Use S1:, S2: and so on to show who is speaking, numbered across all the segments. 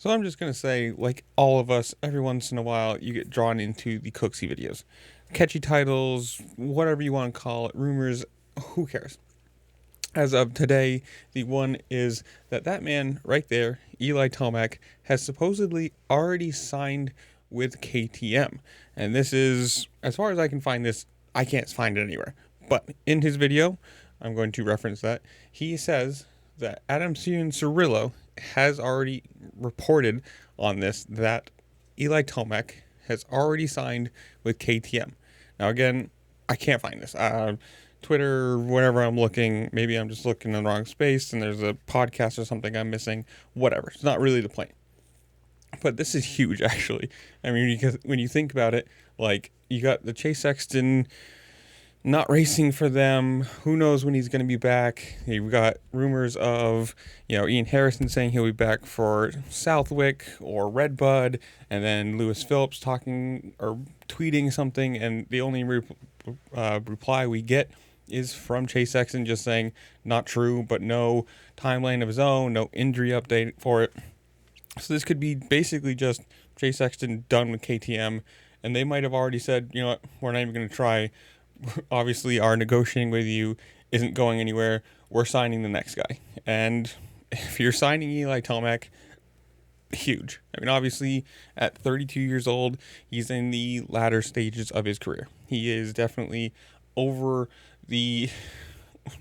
S1: So I'm just going to say, like all of us, every once in a while, you get drawn into the Cooksey videos. Catchy titles, whatever you want to call it, rumors, who cares? As of today, the one is that man right there, Eli Tomac, has supposedly already signed with KTM. And this is, as far as I can find this, I can't find it anywhere. But in his video, I'm going to reference that, he says that Adam Cianciarulo has already reported on this that Eli Tomac has already signed with KTM. Now, again, I can't find this. Twitter, wherever I'm looking, maybe I'm just looking in the wrong space and there's a podcast or something I'm missing. Whatever. It's not really the point. But this is huge, actually. I mean, because when you think about it, like, you got the Chase Sexton not racing for them. Who knows when he's going to be back? You've got rumors of, Ian Harrison saying he'll be back for Southwick or Redbud, and then Lewis Phillips talking or tweeting something, and the only reply we get is from Chase Sexton just saying, not true, but no timeline of his own, no injury update for it. So this could be basically just Chase Sexton done with KTM, and they might have already said, you know what, we're not even going to try. Obviously, our negotiating with you isn't going anywhere. We're signing the next guy. And if you're signing Eli Tomac, huge. I mean, obviously, at 32 years old, he's in the latter stages of his career. He is definitely over the,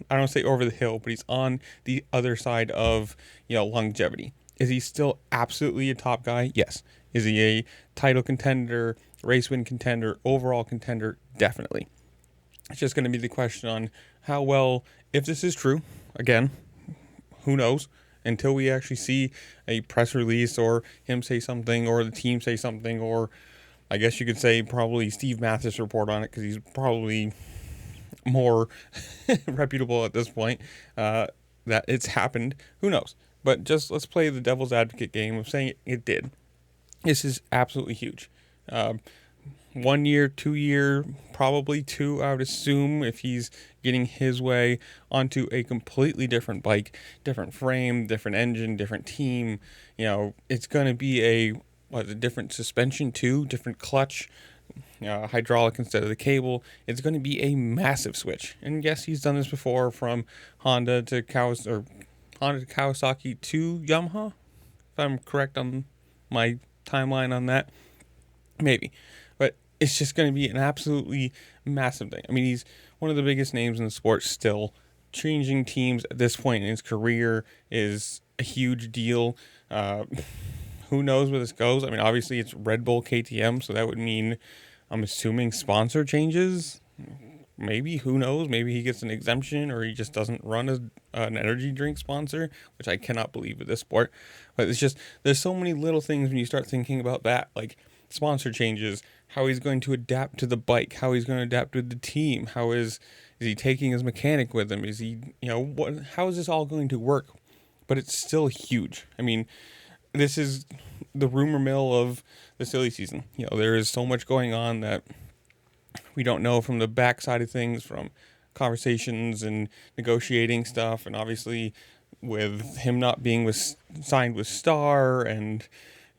S1: I don't say over the hill, but he's on the other side of, longevity. Is he still absolutely a top guy? Yes. Is he a title contender, race win contender, overall contender? Definitely. It's just going to be the question on how well, if this is true, again, who knows, until we actually see a press release or him say something or the team say something, or I guess you could say probably Steve Mathis report on it because he's probably more reputable at this point, that it's happened. Who knows? But just let's play the devil's advocate game of saying it did. This is absolutely huge. 1 year, 2 year, probably two, I would assume, if he's getting his way onto a completely different bike, different frame, different engine, different team. It's going to be a different suspension too, different clutch, hydraulic instead of the cable. It's going to be a massive switch. And yes, he's done this before from Honda to Kawasaki to Yamaha, if I'm correct on my timeline on that. Maybe. But it's just going to be an absolutely massive thing. I mean, he's one of the biggest names in the sport still. Changing teams at this point in his career is a huge deal. Who knows where this goes? I mean, obviously it's Red Bull KTM, so that would mean, I'm assuming, sponsor changes. Maybe, who knows? Maybe he gets an exemption, or he just doesn't run as an energy drink sponsor, which I cannot believe with this sport. But it's just, there's so many little things when you start thinking about that, like sponsor changes, how he's going to adapt to the bike, how he's going to adapt with the team, how is he taking his mechanic with him, is he, how is this all going to work? But it's still huge. I mean, this is the rumor mill of the silly season. There is so much going on that we don't know from the backside of things, from conversations and negotiating stuff, and obviously with him not being signed with Star, and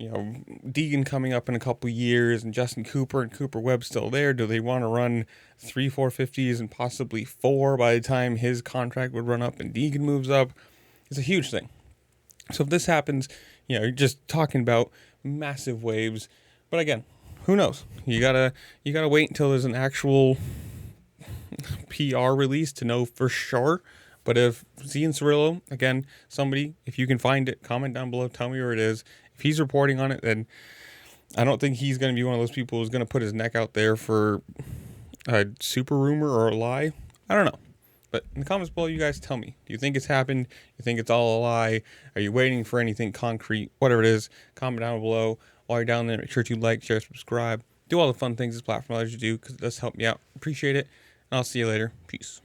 S1: Deegan coming up in a couple years, and Justin Cooper and Cooper Webb still there. Do they want to run 3 450s and possibly 4 by the time his contract would run up and Deegan moves up? It's a huge thing. So if this happens, you're just talking about massive waves. But again, who knows? You gotta wait until there's an actual PR release to know for sure. But if Cianciarulo, again, somebody, if you can find it, comment down below, tell me where it is. If he's reporting on it, then I don't think he's going to be one of those people who's going to put his neck out there for a super rumor or a lie. I don't know. But in the comments below, you guys tell me. Do you think it's happened? Do you think it's all a lie? Are you waiting for anything concrete? Whatever it is, comment down below. While you're down there, make sure to like, share, subscribe. Do all the fun things this platform allows you to do, because it does help me out. Appreciate it. And I'll see you later. Peace.